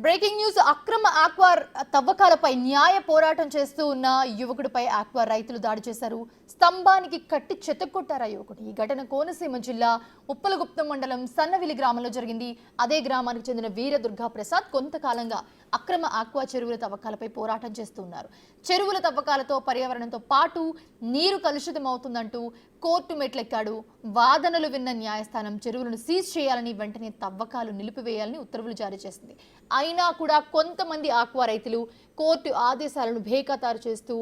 Breaking news అక్రమ aqua తవ్వకాలపై న్యాయ పోరాటం చేస్తూ ఉన్న యువకుడిపై ఆక్వా రైతులు దాడి చేశారు. స్తంభానికి కట్టి చెత్తకొట్టారు యువకుడు. ఈ ఘటన కోనసీమ జిల్లా ఉప్పలగుప్తం మండలం సన్నవిలి గ్రామంలో జరిగింది. అదే గ్రామానికి చెందిన వీరదుర్గా ప్రసాద్ కొంతకాలంగా అక్రమ ఆక్వా చెరువుల తవ్వకాలపై పోరాటం చేస్తున్నారు. చెరువుల తవ్వకాలతో పర్యావరణంతో పాటు నీరు కలుషితమవుతుందంటూ కోర్టు మెట్లెక్కాడు. వాదనలు విన్న న్యాయస్థానం చెరువులను సీజ్ చేయాలని, వెంటనే తవ్వకాలు నిలిపివేయాలని ఉత్తర్వులు జారీ చేసింది. అయినా కూడా కొంతమంది ఆక్వా రైతులు కోర్టు ఆదేశాలను బేఖాతారు చేస్తూ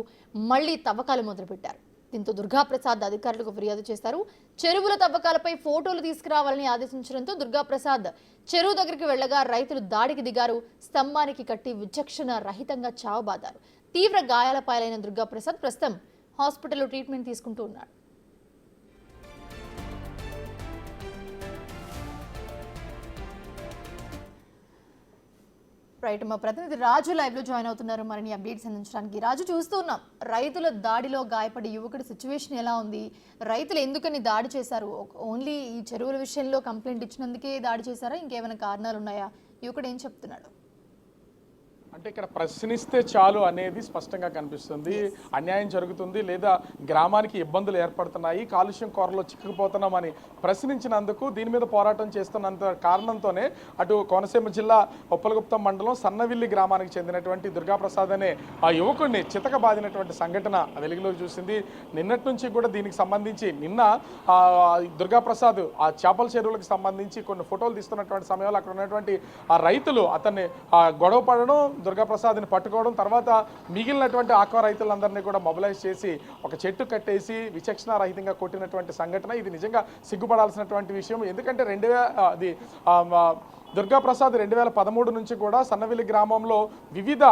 మళ్లీ తవ్వకాలు మొదలుపెట్టారు. దీంతో దుర్గాప్రసాద్ అధికారులకు ఫిర్యాదు చేశారు. చెరువుల తవ్వకాలపై ఫోటోలు తీసుకురావాలని ఆదేశించడంతో దుర్గాప్రసాద్ చెరువు దగ్గరికి వెళ్లగా రైతులు దాడికి దిగారు. స్తంభానికి కట్టి విచక్షణ రహితంగా చావబాదారు. తీవ్ర గాయాల పాలైన దుర్గాప్రసాద్ ప్రస్తుతం హాస్పిటల్లో ట్రీట్మెంట్ తీసుకుంటూ ఉన్నాడు. రైట్, మా ప్రతినిధి రాజు లైవ్ లో జాయిన్ అవుతున్నారు మరిన్ని అప్డేట్స్ అందించడానికి. రాజు, చూస్తున్నాం రైతుల దాడిలో గాయపడి యువకుడి సిచ్యువేషన్ ఎలా ఉంది? రైతులు ఎందుకని దాడి చేశారు? ఓన్లీ ఈ చెరువుల విషయంలో కంప్లైంట్ ఇచ్చినందుకే దాడి చేశారా? ఇంకేమైనా కారణాలు ఉన్నాయా? యువకుడు ఏం చెప్తున్నాడు? అంటే ఇక్కడ ప్రశ్నిస్తే చాలు అనేది స్పష్టంగా కనిపిస్తుంది. అన్యాయం జరుగుతుంది లేదా గ్రామానికి ఇబ్బందులు ఏర్పడుతున్నాయి, కాలుష్యం కోరలో చిక్కుకుపోతున్నామని ప్రశ్నించినందుకు దీని మీద పోరాటం చేస్తున్నంత కారణంతోనే అటు కోనసీమ జిల్లా ఉప్పలగుప్తం మండలం సన్నవిల్లి గ్రామానికి చెందినటువంటి దుర్గాప్రసాద్ అనే ఆ యువకుడిని చితకబాదినటువంటి సంఘటన వెలుగులోకి చూసింది. నిన్నటి నుంచి కూడా దీనికి సంబంధించి నిన్న దుర్గాప్రసాద్ ఆ చేపల చెరువులకు సంబంధించి కొన్ని ఫోటోలు తీస్తున్నటువంటి సమయంలో అక్కడ ఉన్నటువంటి ఆ రైతులు అతన్ని గొడవ పడడం, దుర్గాప్రసాద్ని పట్టుకోవడం, తర్వాత మిగిలినటువంటి ఆక్వా రైతులందరినీ కూడా మొబిలైజ్ చేసి ఒక చెట్టు కట్టేసి విచక్షణ రహితంగా కొట్టినటువంటి సంఘటన. ఇది నిజంగా సిగ్గుపడాల్సినటువంటి విషయం. ఎందుకంటే దుర్గాప్రసాద్ 2013 నుంచి కూడా సన్నవిల్లి గ్రామంలో వివిధ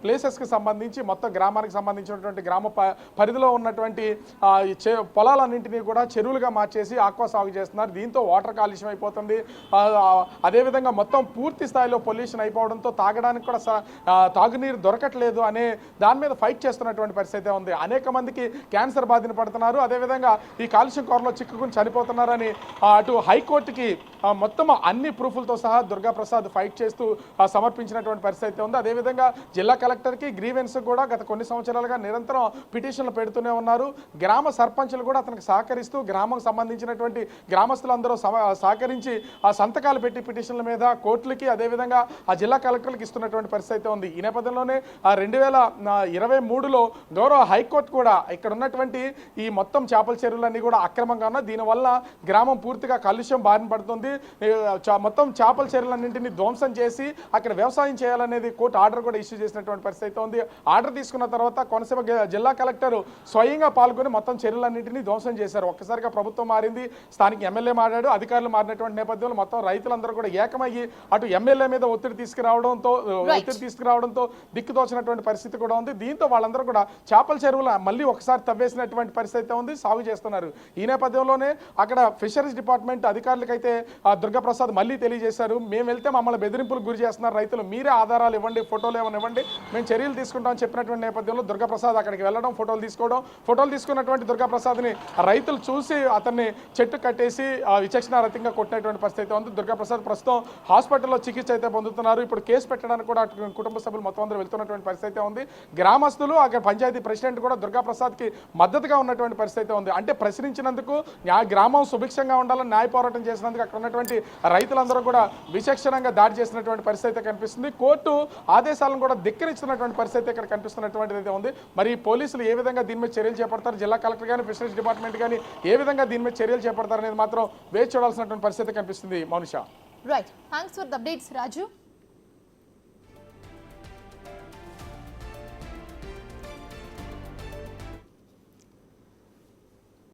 ప్లేసెస్కి సంబంధించి మొత్తం గ్రామానికి సంబంధించినటువంటి గ్రామ పరిధిలో ఉన్నటువంటి పొలాలన్నింటినీ కూడా చెరువులుగా మార్చేసి ఆక్వా సాగు చేస్తున్నారు. దీంతో వాటర్ కాలుష్యం అయిపోతుంది. అదేవిధంగా మొత్తం పూర్తి స్థాయిలో పొల్యూషన్ అయిపోవడంతో తాగడానికి కూడా తాగునీరు దొరకట్లేదు అనే దాని మీద ఫైట్ చేస్తున్నటువంటి పరిస్థితి ఉంది. అనేక మందికి క్యాన్సర్ బాధిన పడుతున్నారు. అదేవిధంగా ఈ కాలుష్యం కోరలో చిక్కుకుని చనిపోతున్నారని అటు హైకోర్టుకి మొత్తం అన్ని ప్రూఫ్లతో సహా దుర్గాప్రసాద్ ఫైట్ చేస్తూ సమర్పించినటువంటి పరిస్థితి ఉంది. అదేవిధంగా జిల్లా కలెక్టర్కి గ్రీవెన్స్ కూడా గత కొన్ని సంవత్సరాలుగా నిరంతరం పిటిషన్లు పెడుతూనే ఉన్నారు. గ్రామ సర్పంచులు కూడా అతనికి సహకరిస్తూ గ్రామం సంబంధించినటువంటి గ్రామస్తులందరూ సహకరించి ఆ సంతకాలు పెట్టి పిటిషన్ల మీద కోర్టులకి అదేవిధంగా ఆ జిల్లా కలెక్టర్లకు ఇస్తున్నటువంటి పరిస్థితి ఉంది. ఈ నేపథ్యంలోనే 2023లో గౌరవ హైకోర్టు కూడా ఇక్కడ ఉన్నటువంటి ఈ మొత్తం చేపల చెరువులన్నీ కూడా అక్రమంగా ఉన్నాయి, దీనివల్ల గ్రామం పూర్తిగా కాలుష్యం బారిన పడుతుంది, మొత్తం చేపల చెరువులన్నింటినీ ధ్వంసం చేసి అక్కడ వ్యవసాయం చేయాలనేది కోర్టు ఆర్డర్ కూడా ఇష్యూ చేసినటువంటి పరిస్థితి ఉంది. ఆర్డర్ తీసుకున్న తర్వాత కోనసీమ జిల్లా కలెక్టర్ స్వయంగా పాల్గొని మొత్తం చెరువులన్నింటినీ ధ్వంసం చేశారు. ఒక్కసారిగా ప్రభుత్వం మారింది, స్థానిక ఎమ్మెల్యే మారాడు, అధికారులు మారినటువంటి నేపథ్యంలో మొత్తం రైతులందరూ కూడా ఏకమయ్యి అటు ఎమ్మెల్యే మీద ఒత్తిడి తీసుకురావడంతో దిక్కుదోచినటువంటి పరిస్థితి కూడా ఉంది. దీంతో వాళ్ళందరూ కూడా చేపల చెరువులు మళ్ళీ ఒకసారి తవ్వేసినటువంటి పరిస్థితి ఉంది, సాగు చేస్తున్నారు. ఈ నేపథ్యంలోనే అక్కడ ఫిషరీస్ డిపార్ట్మెంట్ అధికారులకైతే దుర్గాప్రసాద్ మళ్ళీ తెలియజేశారు, మేము వెళ్తే మమ్మల్ని బెదిరింపులకు గురి చేస్తున్నారు రైతులు, మీరే ఆధారాలు ఇవ్వండి, ఫోటోలు ఏమైనా ఇవ్వండి, మేము చర్యలు తీసుకుంటామని చెప్పినటువంటి నేపథ్యంలో దుర్గాప్రసాద్ అక్కడికి వెళ్ళడం, ఫోటోలు తీసుకున్నటువంటి దుర్గాప్రసాద్ని రైతులు చూసి అతన్ని చెట్టు కట్టేసి విచక్షణారహితంగా కొట్టినటువంటి పరిస్థితి ఉంది. దుర్గాప్రసాద్ ప్రస్తుతం హాస్పిటల్లో చికిత్స అయితే పొందుతున్నారు. ఇప్పుడు కేసు పెట్టడానికి కూడా కుటుంబ సభ్యులు మొత్తం అందరూ వెళ్తున్నటువంటి పరిస్థితి ఉంది. గ్రామస్తులు అక్కడ పంచాయతీ ప్రెసిడెంట్ కూడా దుర్గాప్రసాద్కి మద్దతుగా ఉన్నటువంటి పరిస్థితి ఉంది. అంటే ప్రశ్నించినందుకు గ్రామం సుభిక్షంగా ఉండాలని న్యాయ పోరాటం చేసినందుకు అక్కడ ఉన్నటువంటి రైతులందరూ కూడా విచక్షణంగా దాడి చేసినటువంటి పరిస్థితి కనిపిస్తుంది. కోర్టు ఆదేశాలను కూడా ధిక్కరించినటువంటి పరిస్థితి ఇక్కడ కనిపిస్తున్నటువంటిది అయితే ఉంది. మరి పోలీసులు ఏ విధంగా దీని మీద చర్యలు చేపడతారు, జిల్లా కలెక్టర్ కానీ ఫిషరీస్ డిపార్ట్మెంట్ కానీ ఏ విధంగా దీని మీద చర్యలు చేపడతారు అనేది మాత్రం వేచి చూడాల్సినటువంటి పరిస్థితి కనిపిస్తుంది. Mounisha. Right, thanks for the updates Raju.